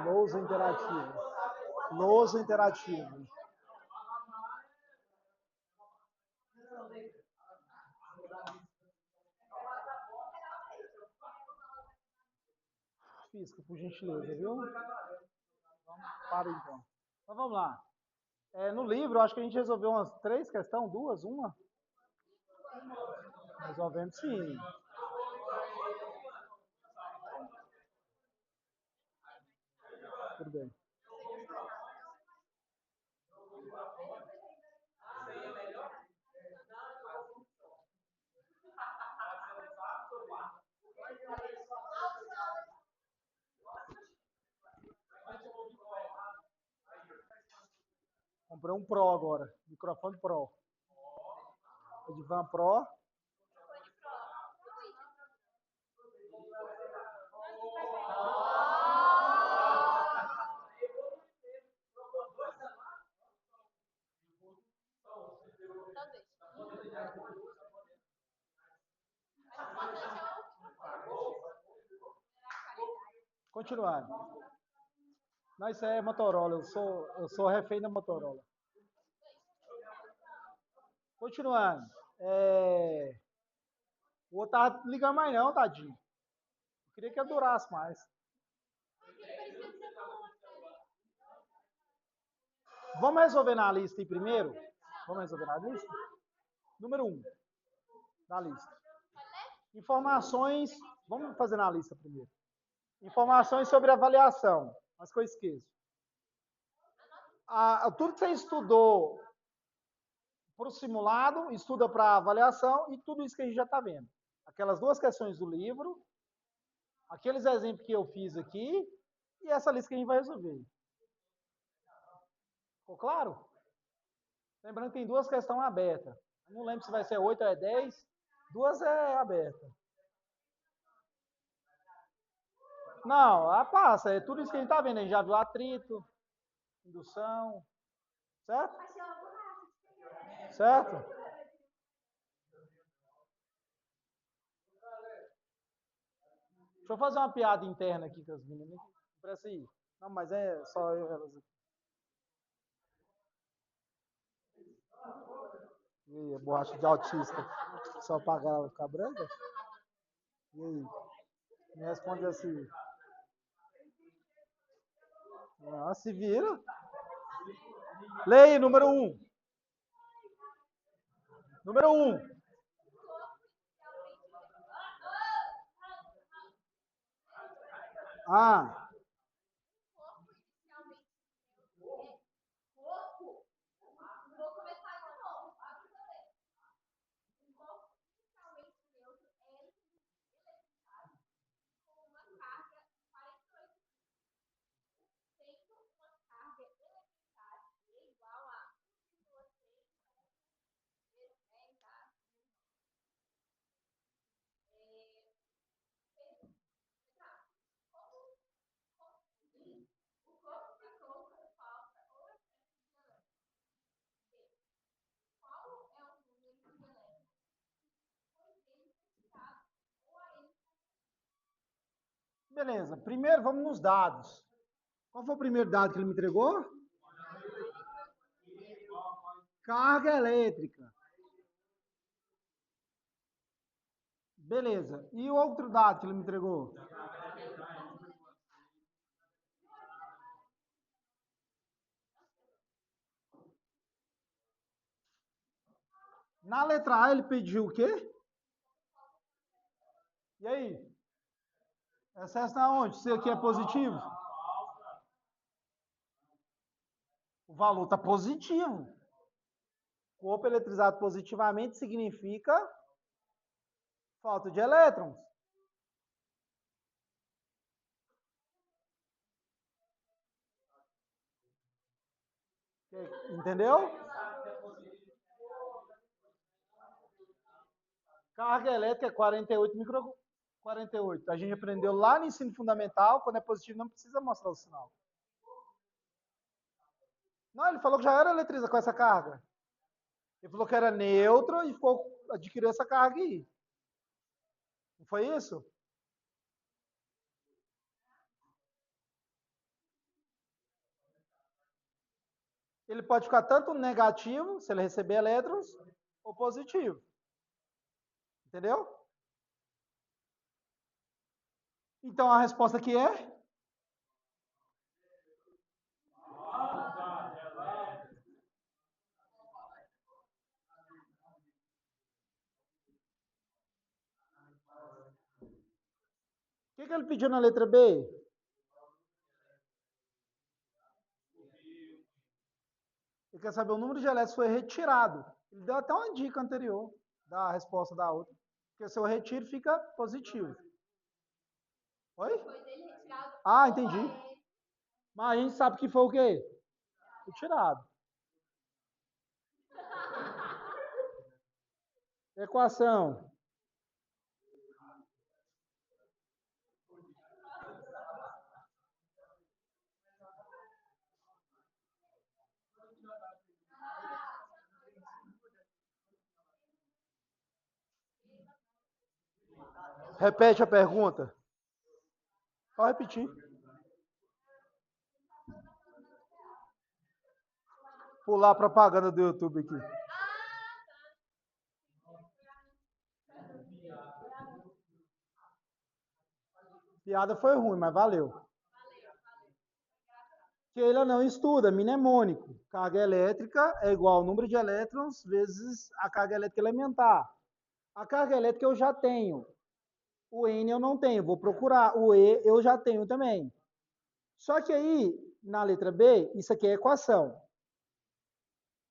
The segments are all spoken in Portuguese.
Lousa interativa. Lousa interativa. Física, por gentileza, viu? Para então. Então vamos lá. No livro, acho que a gente resolveu umas 3 questões, 2, uma. Resolvemos sim. Tudo bem. Comprei um Pro agora. Microfone Pro. Edvan Pro. Continuando. Não, isso é Motorola. Eu sou refém da Motorola. Continuando. O outro tava ligando mais não, tadinho. Eu queria que durasse mais. Vamos resolver na lista aí primeiro? Vamos resolver na lista? Número 1 da lista. Informações. Vamos fazer na lista primeiro. Informações sobre avaliação. Mas que eu esqueço. Tudo que você estudou para o simulado, estuda para avaliação e tudo isso que a gente já está vendo. Aquelas 2 questões do livro, aqueles exemplos que eu fiz aqui e essa lista que a gente vai resolver. Ficou claro? Lembrando que tem 2 questões abertas. Não lembro se vai ser 8 ou 10. 2 é aberta. Não, passa. É tudo isso que a gente está vendo. A gente já viu atrito, indução. Certo? Certo? Deixa eu fazer uma piada interna aqui com as meninas. Presta aí. Não, mas é só eu elas aqui. E a borracha de autista. Só pagar ficar branca? E aí? Me responde assim. Se vira. Leia, número 1. Número 1. Ah. Beleza. Primeiro, vamos nos dados. Qual foi o primeiro dado que ele me entregou? Carga elétrica. Beleza. E o outro dado que ele me entregou? Na letra A ele pediu o quê? E aí? Excesso na onde? Se aqui é positivo? O valor está positivo. Corpo eletrizado positivamente significa falta de elétrons. Entendeu? Carga elétrica é 48 micro... 48. A gente aprendeu lá no ensino fundamental, quando é positivo não precisa mostrar o sinal. Não, ele falou que já era eletriza com essa carga. Ele falou que era neutro e adquiriu essa carga aí. Não foi isso? Ele pode ficar tanto negativo, se ele receber elétrons, ou positivo. Entendeu? Então a resposta aqui é? O que ele pediu na letra B? Ele quer saber o número de elétrons que foi retirado. Ele deu até uma dica anterior da resposta da outra. Porque se eu retiro, fica positivo. Oi? Ah, entendi. Mas a gente sabe que foi o quê? Retirado. Equação. Repete a pergunta. Pode repetir. Pular a propaganda do YouTube aqui. Piada foi ruim, mas valeu. Keila não estuda, mnemônico. Carga elétrica é igual ao número de elétrons vezes a carga elétrica elementar. A carga elétrica eu já tenho. O N eu não tenho, vou procurar. O E eu já tenho também. Só que aí, na letra B, isso aqui é equação.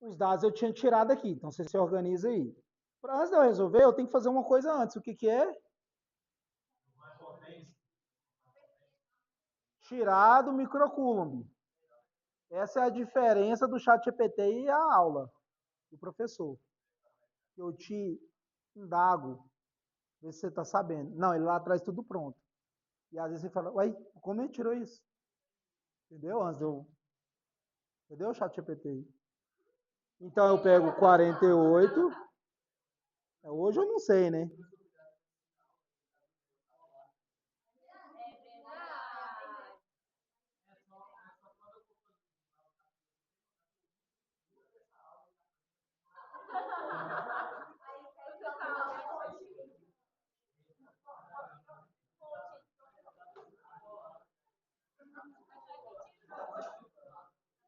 Os dados eu tinha tirado aqui, então você se organiza aí. Antes de eu resolver, eu tenho que fazer uma coisa antes. O que, que é? Tirar do microcoulomb. Essa é a diferença do chat GPT e a aula do professor. Eu te indago, ver se você está sabendo. Não, ele lá traz tudo pronto. E às vezes você fala, uai, como ele tirou isso? Entendeu? Antes eu... Entendeu, chat GPT? Então eu pego 48. Hoje eu não sei, né?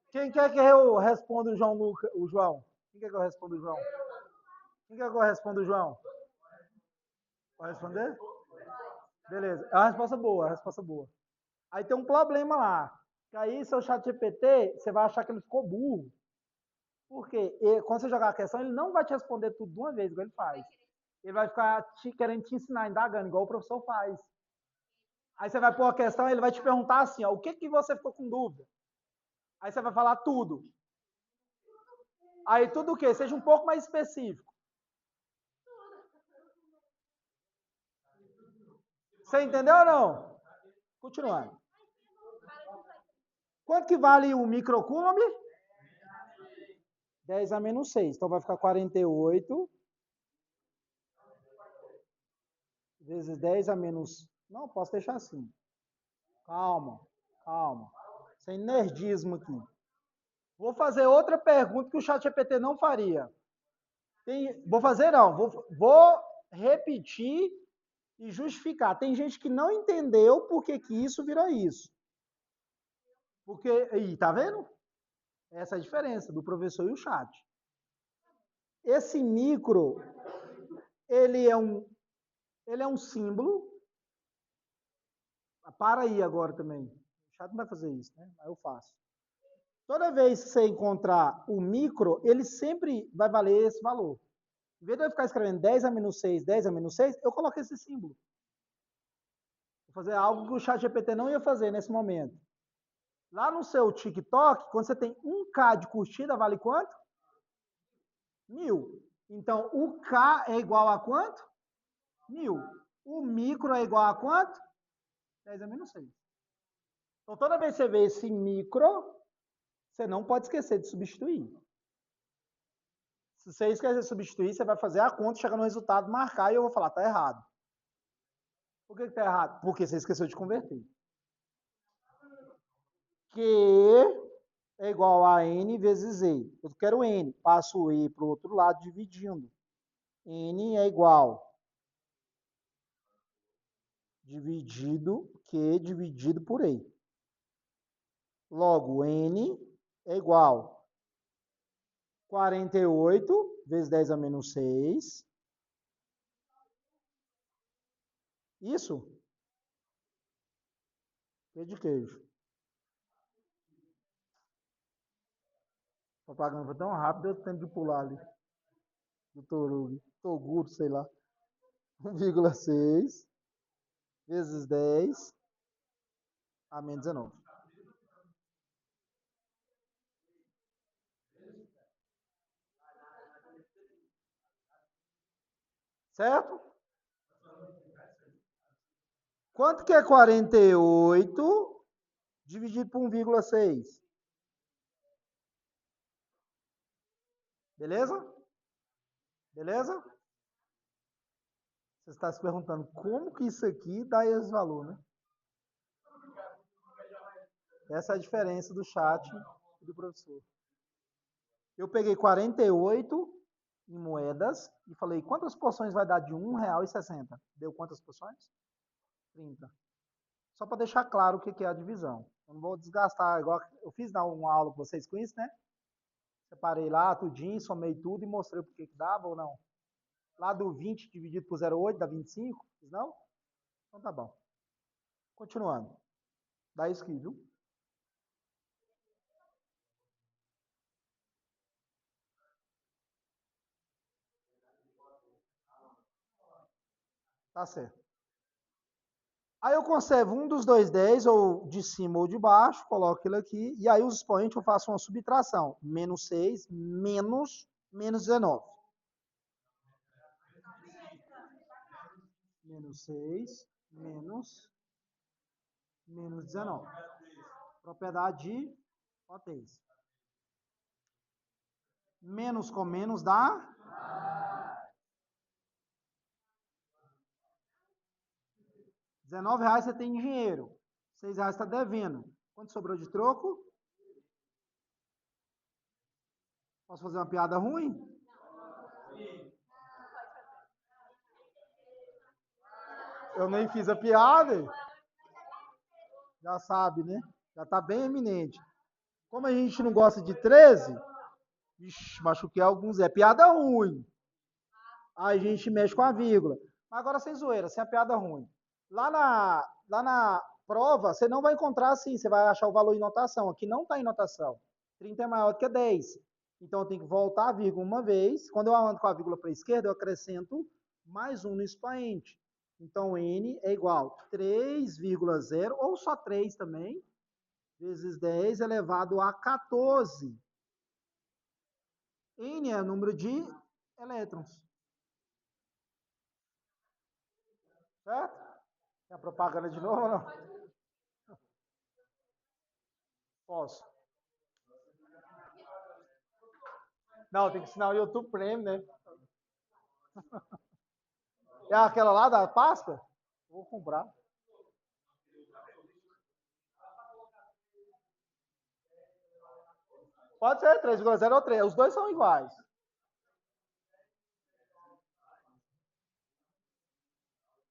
Quem quer que eu responda o João Lucas? O João? Quem quer que eu responda o João? Quem quer que eu responda o João? Vai responder? Beleza. É uma resposta boa, é uma resposta boa. Aí tem um problema lá. Que aí, seu chat GPT, você vai achar que ele ficou burro. Por quê? Quando você jogar a questão, ele não vai te responder tudo de uma vez, igual ele faz. Ele vai ficar querendo te ensinar, indagando, igual o professor faz. Aí você vai pôr a questão, ele vai te perguntar assim, ó, o que, que você ficou com dúvida? Aí você vai falar tudo. Aí tudo o quê? Seja um pouco mais específico. Você entendeu ou não? Continuando. Quanto que vale o microcoulomb? 10 a menos 6. Então vai ficar 48 vezes 10 a menos... Não, posso deixar assim. Calma, calma. Sem nerdismo aqui. Vou fazer outra pergunta que o chat GPT não faria. Vou fazer não, vou repetir e justificar. Tem gente que não entendeu por que isso virou isso. Porque, aí, tá vendo? Essa é a diferença do professor e o chat. Esse micro, ele é um símbolo. Para aí agora também. O chat não vai fazer isso, né? Aí eu faço. Toda vez que você encontrar o micro, ele sempre vai valer esse valor. Em vez de eu ficar escrevendo 10 a menos 6, 10 a menos 6, eu coloco esse símbolo. Vou fazer algo que o chat GPT não ia fazer nesse momento. Lá no seu TikTok, quando você tem 1K de curtida, vale quanto? 1000. Então, o K é igual a quanto? 1000. O micro é igual a quanto? 10 a menos 6. Então, toda vez que você vê esse micro, Você não pode esquecer de substituir. Se você esquecer de substituir, você vai fazer a conta, chegar no resultado, marcar e eu vou falar, tá errado. Por que tá errado? Porque você esqueceu de converter. Q é igual a N vezes E. Eu quero N. Passo o E para o outro lado dividindo. N é igual dividido Q dividido por E. Logo, N é igual 48 vezes 10 a menos 6. Isso? Q de queijo. A propaganda foi tão rápida, deu tempo de pular ali. Do Toguro, sei lá. 1,6 vezes 10 a menos 19. Certo? Quanto que é 48 dividido por 1,6? Beleza? Beleza? Você está se perguntando como que isso aqui dá esse valor, né? Essa é a diferença do chat e do professor. Eu peguei 48 em moedas e falei, quantas porções vai dar de R$1,60? Deu quantas porções? 30. Só para deixar claro o que é a divisão. Eu não vou desgastar, igual eu fiz uma aula com vocês com isso, né? Separei lá tudinho, somei tudo e mostrei o que dava ou não. Lá do 20 dividido por 0,8 dá 25, não? Então tá bom. Continuando. Dá isso aqui, viu? Tá certo. Aí eu conservo um dos dois 10, ou de cima ou de baixo, coloco ele aqui, e aí os expoentes eu faço uma subtração. Menos 6, menos 19. Menos 6, menos 19. Propriedade de potência. Menos com menos dá? R$19 você tem em dinheiro. R$6 está devendo. Quanto sobrou de troco? Posso fazer uma piada ruim? Eu nem fiz a piada. Já sabe, né? Já está bem eminente. Como a gente não gosta de 13, machuquei alguns. É piada ruim. Aí a gente mexe com a vírgula. Mas agora sem zoeira, sem a piada ruim. Lá na prova, você não vai encontrar assim, você vai achar o valor em notação. Aqui não está em notação. 30 é maior do que 10. Então eu tenho que voltar a vírgula uma vez. Quando eu ando com a vírgula para a esquerda, eu acrescento mais um no expoente. Então N é igual a 3,0, ou só 3 também, vezes 10 elevado a 14. N é o número de elétrons. Certo? Tem a propaganda de novo ou não? Posso. Não, tem que ensinar o YouTube Premium, né? É aquela lá da pasta? Vou comprar. Pode ser 3,0 ou 3. Os dois são iguais.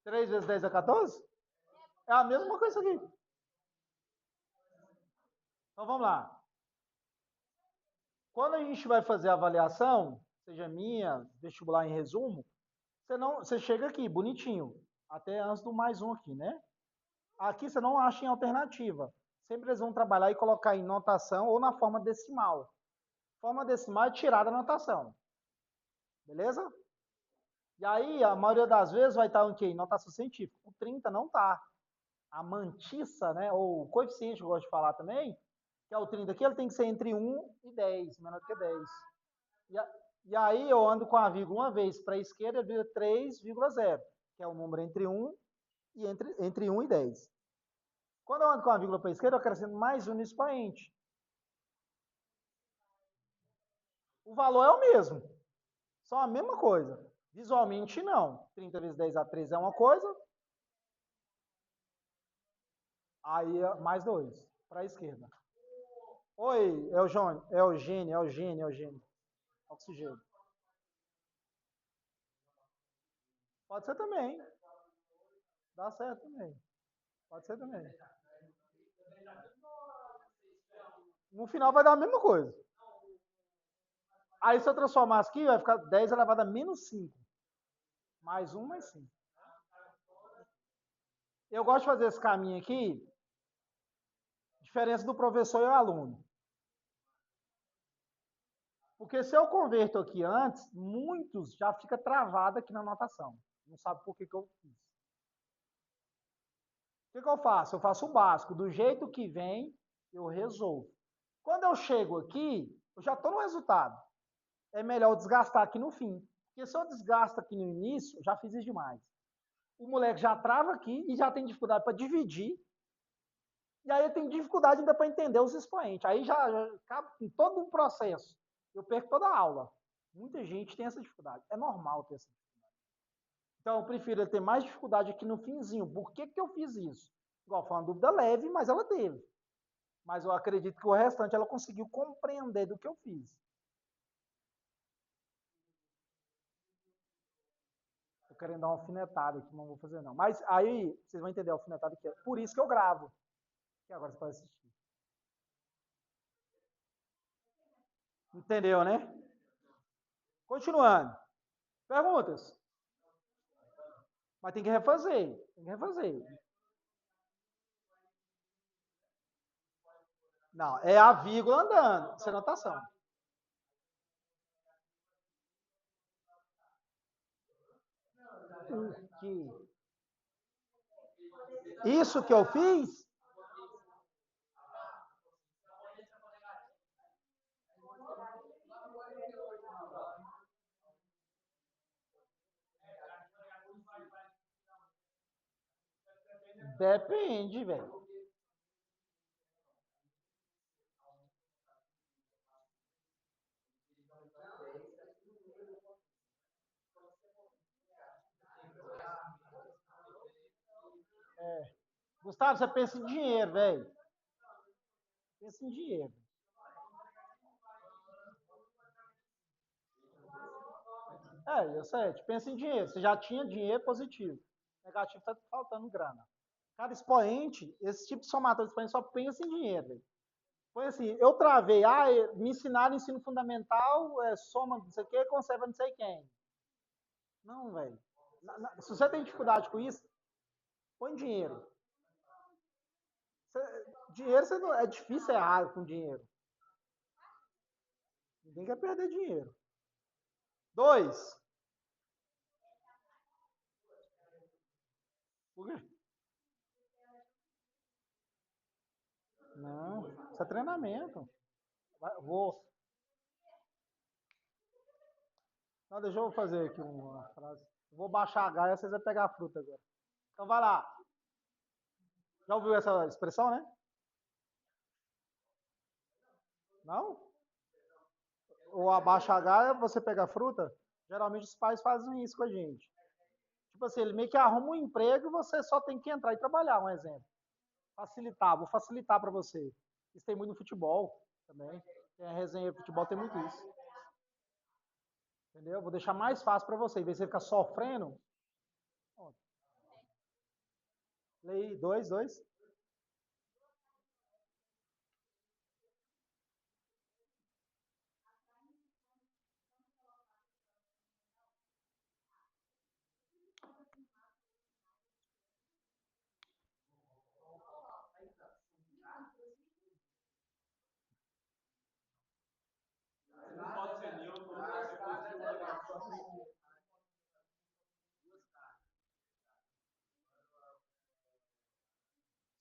3 vezes 10 é 14? É a mesma coisa aqui. Então vamos lá. Quando a gente vai fazer a avaliação, seja minha, vestibular em resumo, você chega aqui, bonitinho. Até antes do mais um aqui, né? Aqui você não acha em alternativa. Sempre eles vão trabalhar e colocar em notação ou na forma decimal. Forma decimal é tirar da notação. Beleza? E aí, a maioria das vezes vai estar em quê? Em notação científica. O 30 não está. A mantissa, né, ou o coeficiente que eu gosto de falar também, que é o 30 aqui, ele tem que ser entre 1 e 10, menor do que 10. E aí eu ando com a vírgula uma vez para a esquerda, vira 3,0, que é o número entre 1 e entre 1 e 10. Quando eu ando com a vírgula para a esquerda, eu acrescento mais um no expoente. O valor é o mesmo. São a mesma coisa. Visualmente, não. 30 vezes 10 a 13 é uma coisa. Aí, mais 2 para a esquerda. Oi, Eugênio. Oxigênio. Pode ser também. Dá certo também. Pode ser também. No final vai dar a mesma coisa. Aí se eu transformar aqui, vai ficar 10 elevado a menos 5. Mais 1, mais 5. Eu gosto de fazer esse caminho aqui, diferença do professor e o aluno. Porque se eu converto aqui antes, muitos já fica travado aqui na anotação. Não sabe por que eu fiz. O que eu faço? Eu faço o básico. Do jeito que vem, eu resolvo. Quando eu chego aqui, eu já estou no resultado. É melhor eu desgastar aqui no fim. Porque se eu desgasto aqui no início, eu já fiz isso demais. O moleque já trava aqui e já tem dificuldade para dividir. E aí eu tenho dificuldade ainda para entender os expoentes. Aí já acaba com todo um processo. Eu perco toda a aula. Muita gente tem essa dificuldade. É normal ter essa dificuldade. Então, eu prefiro ter mais dificuldade aqui no finzinho. Por que eu fiz isso? Igual, foi uma dúvida leve, mas ela teve. Mas eu acredito que o restante ela conseguiu compreender do que eu fiz. Tô querendo dar uma alfinetada aqui, não vou fazer não. Mas aí, vocês vão entender a alfinetada que é. Por isso que eu gravo. Que agora você pode assistir. Entendeu, né? Continuando. Perguntas? Mas tem que refazer. Tem que refazer. Não, é a vírgula andando. Isso é notação. O que? Isso que eu fiz? Depende, velho. Gustavo, você pensa em dinheiro, velho. Pensa em dinheiro. Eu sei, pensa em dinheiro. Você já tinha dinheiro positivo. Negativo está faltando grana. Cada expoente, esse tipo de somatório de expoente só pensa em dinheiro, velho. Foi assim, eu travei, me ensinaram ensino fundamental, soma não sei o quê, conserva não sei quem. Não, velho. Se você tem dificuldade com isso, põe dinheiro. Dinheiro você não, é difícil errar com dinheiro. Ninguém quer perder dinheiro. 2. Por quê? Não, isso é treinamento. Vou. Não, deixa eu fazer aqui uma frase. Vou baixar a gaia, vocês vão pegar a fruta agora. Então vai lá. Já ouviu essa expressão, né? Não? Ou abaixa a gaia, você pega a fruta. Geralmente os pais fazem isso com a gente. Tipo assim, ele meio que arruma um emprego e você só tem que entrar e trabalhar, um exemplo. Facilitar, vou facilitar para você. Isso tem muito no futebol também. Tem a resenha de futebol, tem muito isso. Entendeu? Vou deixar mais fácil para você. Em vez de você ficar sofrendo. Lei 2.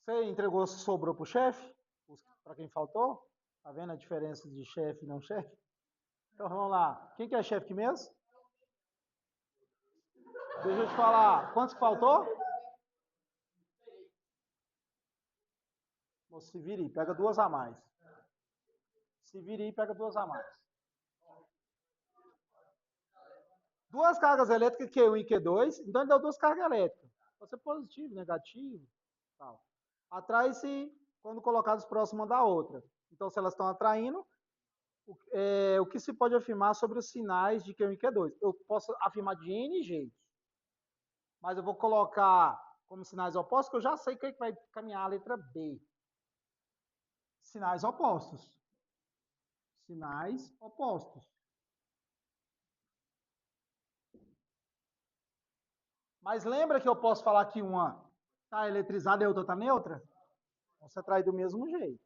Você entregou, sobrou pro chefe? Para quem faltou? Tá vendo a diferença de chefe e não chefe? Então vamos lá. Quem que é chefe aqui mesmo? Deixa eu te falar. Quantos que faltou? Se vira aí, pega 2 a mais. Se vira aí, pega 2 a mais. Duas cargas elétricas, Q1 e Q2, então ele deu duas cargas elétricas. Pode ser positivo, negativo, tal. Atrai-se quando colocadas próximas da outra. Então, se elas estão atraindo, o que se pode afirmar sobre os sinais de Q1 e Q2? Eu posso afirmar de N jeitos, mas eu vou colocar como sinais opostos, que eu já sei que vai caminhar a letra B. Sinais opostos. Sinais opostos. Mas lembra que eu posso falar que uma está eletrizada e a outra está neutra? Você atrai do mesmo jeito.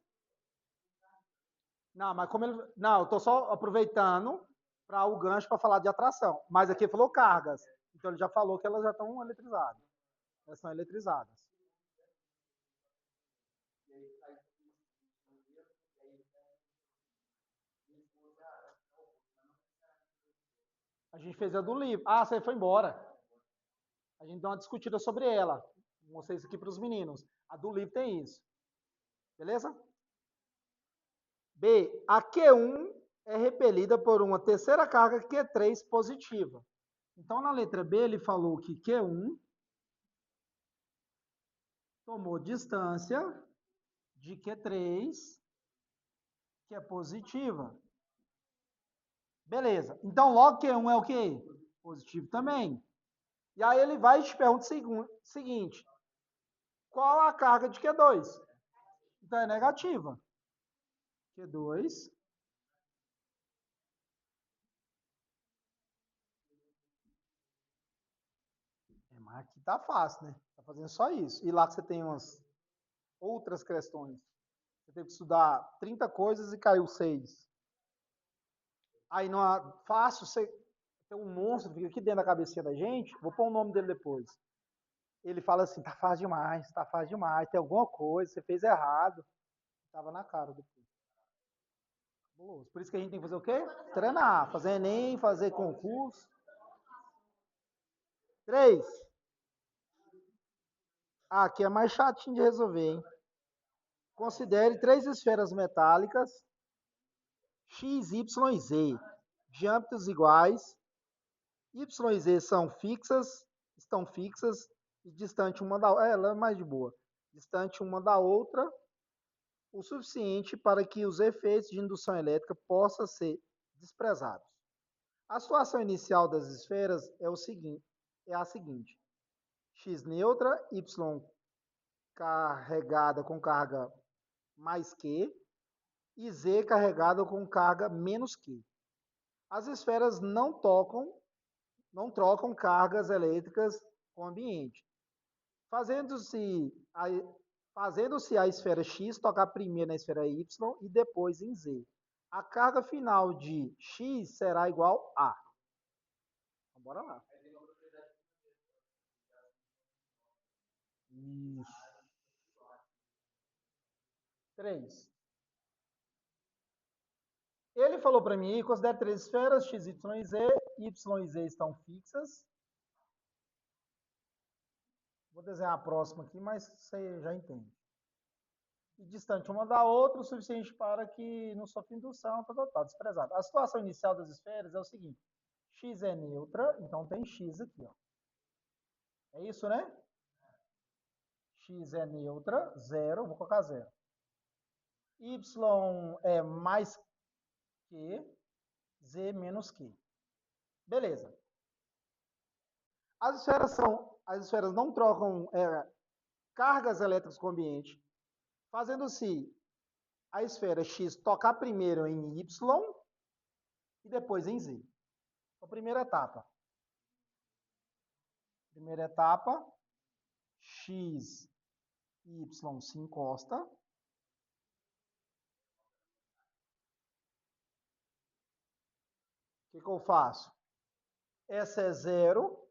Não, mas como ele. Não, eu estou só aproveitando para o gancho para falar de atração. Mas aqui ele falou cargas. Então ele já falou que elas já estão eletrizadas. Elas são eletrizadas. A gente fez a do livro. Ah, você foi embora. A gente deu uma discutida sobre ela. Vou mostrar isso aqui para os meninos. A do livro tem isso. Beleza? B. A Q1 é repelida por uma terceira carga Q3 positiva. Então, na letra B, ele falou que Q1 tomou distância de Q3, que é positiva. Beleza. Então, logo Q1 é o quê? Positivo também. E aí ele vai e te pergunta o seguinte: qual a carga de Q2? Então, é negativa. Q2 mas aqui tá fácil, né? Tá fazendo só isso. E lá que você tem umas outras questões. Você teve que estudar 30 coisas e caiu 6. Aí não é fácil, você tem um monstro que fica aqui dentro da cabecinha da gente, vou pôr o nome dele depois. Ele fala assim, tá fácil demais, tem alguma coisa, você fez errado. Tava na cara depois. Por isso que a gente tem que fazer o quê? Treinar, fazer Enem, fazer concurso. 3. Ah, aqui é mais chatinho de resolver, hein? Considere 3 esferas metálicas X, Y e Z, diâmetros iguais. Y e Z estão fixas e distante uma da outra. Ela é mais de boa. Distante uma da outra, o suficiente para que os efeitos de indução elétrica possam ser desprezados. A situação inicial das esferas é a seguinte: X neutra, Y carregada com carga mais Q e Z carregada com carga menos Q. As esferas não trocam cargas elétricas com o ambiente, fazendo-se a esfera X tocar primeiro na esfera Y e depois em Z. A carga final de X será igual a. Então, bora lá. Isso. 3. Ele falou para mim, considere 3 esferas, X, Y e Z. Y e Z estão fixas. Vou desenhar a próxima aqui, mas você já entende. E distante uma da outra, o suficiente para que não sofra indução, tá desprezado. A situação inicial das esferas é o seguinte: X é neutra, então tem X aqui, ó. É isso, né? X é neutra, 0, vou colocar 0. Y é mais que, Z menos que. Beleza. As esferas não trocam cargas elétricas com o ambiente, fazendo-se a esfera X tocar primeiro em Y e depois em Z. Então, primeira etapa. Primeira etapa, X e Y se encosta. O que eu faço? Essa é 0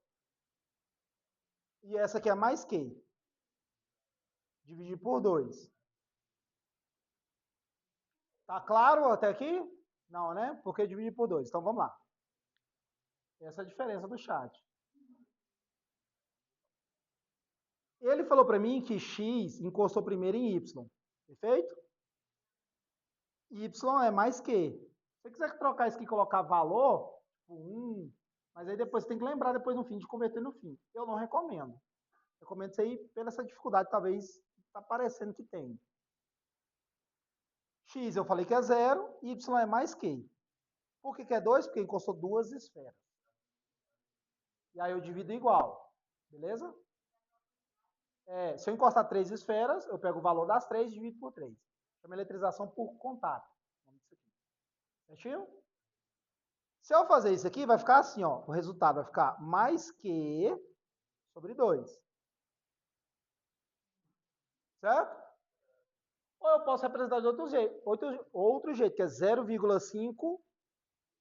e essa aqui é mais que? Dividir por 2. Tá claro até aqui? Não, né? Porque dividir por 2. Então vamos lá. Essa é a diferença do chat. Ele falou para mim que X encostou primeiro em Y. Perfeito? Y é mais que. Se você quiser trocar isso aqui e colocar valor, tipo 1, Mas aí depois você tem que lembrar depois no fim de converter no fim. Eu não recomendo. Recomendo isso aí pela essa dificuldade, talvez está parecendo que tem. X eu falei que é 0, Y é mais Q. Por que é 2? Porque encostou duas esferas. E aí eu divido igual. Beleza? Se eu encostar 3 esferas, eu pego o valor das 3 e divido por 3. Chama eletrização por contato. Certinho? Se eu fazer isso aqui, vai ficar assim, ó. O resultado vai ficar mais Q sobre 2. Certo? Ou eu posso representar de outro jeito, que é 0,5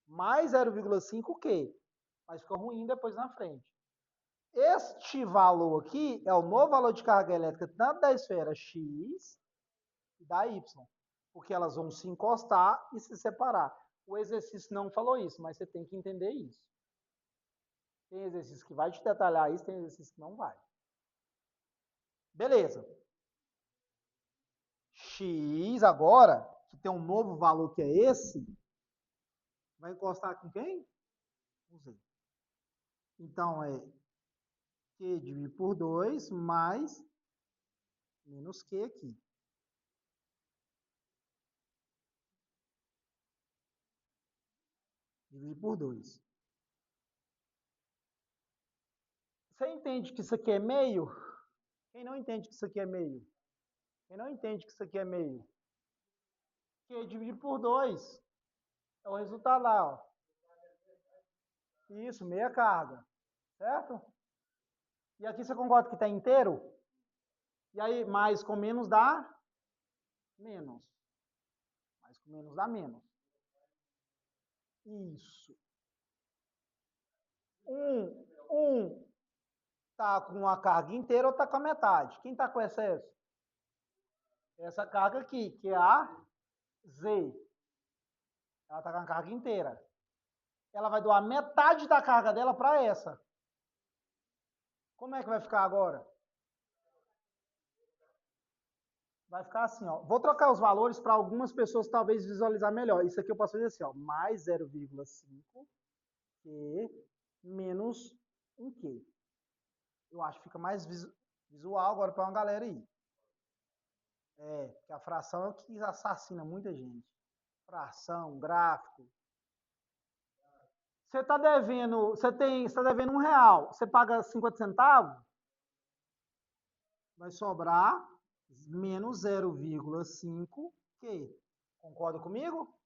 mais 0,5 Q. Mas fica ruim depois na frente. Este valor aqui é o novo valor de carga elétrica tanto da esfera X e da Y. Porque elas vão se encostar e se separar. O exercício não falou isso, mas você tem que entender isso. Tem exercício que vai te detalhar isso, tem exercício que não vai. Beleza. X agora, que tem um novo valor que é esse, vai encostar com quem? Com Z. Então, é Q dividido por 2 mais menos Q aqui. Dividir por 2. Você entende que isso aqui é meio? Quem não entende que isso aqui é meio? Quem não entende que isso aqui é meio? Q dividido por 2. É o resultado lá, ó. Isso, meia carga. Certo? E aqui você concorda que está inteiro? E aí, mais com menos dá menos. Mais com menos dá menos. Isso. Um tá com a carga inteira ou tá com a metade? Quem tá com excesso? Essa carga aqui, que é a Z. Ela tá com a carga inteira. Ela vai doar metade da carga dela para essa. Como é que vai ficar agora? Vai ficar assim, ó. Vou trocar os valores para algumas pessoas talvez visualizar melhor. Isso aqui eu posso fazer assim, ó. Mais 0,5 Q menos 1 Q. Eu acho que fica mais visual agora para uma galera aí. Porque a fração é o que assassina muita gente. Fração, gráfico. Você está devendo, está devendo R$1, você paga 50 centavos, vai sobrar menos 0,5 Q. Concorda comigo?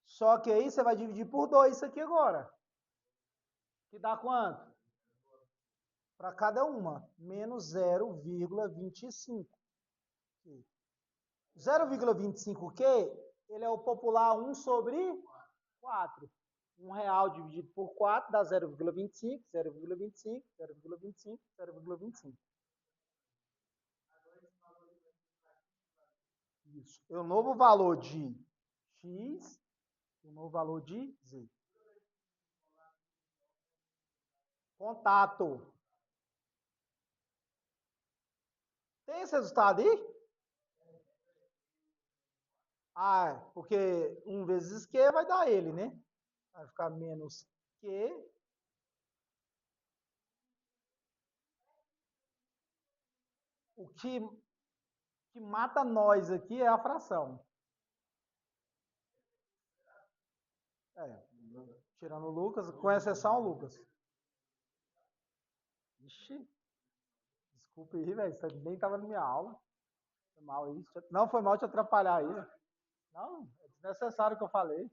Só que aí você vai dividir por 2 isso aqui agora. Que dá quanto? Para cada uma, menos 0,25. 0,25Q, ele é o popular 1 sobre 4. R$1 dividido por 4 dá 0,25, 0,25, 0,25, 0,25. Isso. É o novo valor de X e o novo valor de Z. Contato. Tem esse resultado aí? Porque 1 vezes Q vai dar ele, né? Vai ficar menos Q. O que mata nós aqui é a fração. Tirando o Lucas, com exceção ao Lucas. Ixi, desculpa aí, velho. Você nem estava na minha aula. Foi mal aí. Não, foi mal te atrapalhar aí. Não, é desnecessário o que eu falei.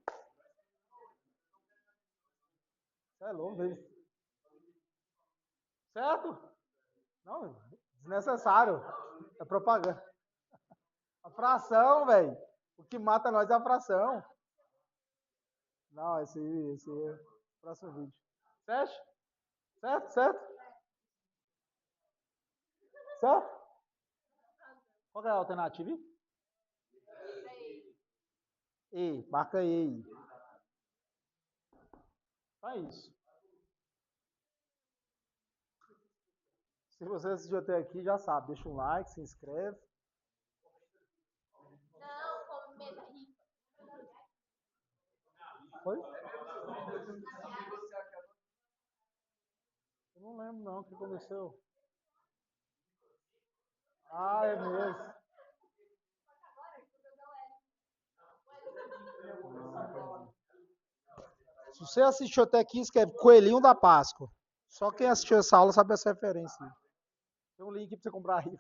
Você é louco, velho. Certo? Não, desnecessário. É propaganda. A fração, velho. O que mata nós é a fração. Não, esse é o próximo vídeo. Certo? Certo? Certo? Certo? Qual é a alternativa? E, marca aí. É isso. Se você assistiu até aqui, já sabe. Deixa um like, se inscreve. Não, come mesa rica. Foi? Não lembro não o que aconteceu. Ah, é mesmo. Se você assistiu até aqui, escreve Coelhinho da Páscoa. Só quem assistiu essa aula sabe essa referência. Tem um link pra você comprar aí.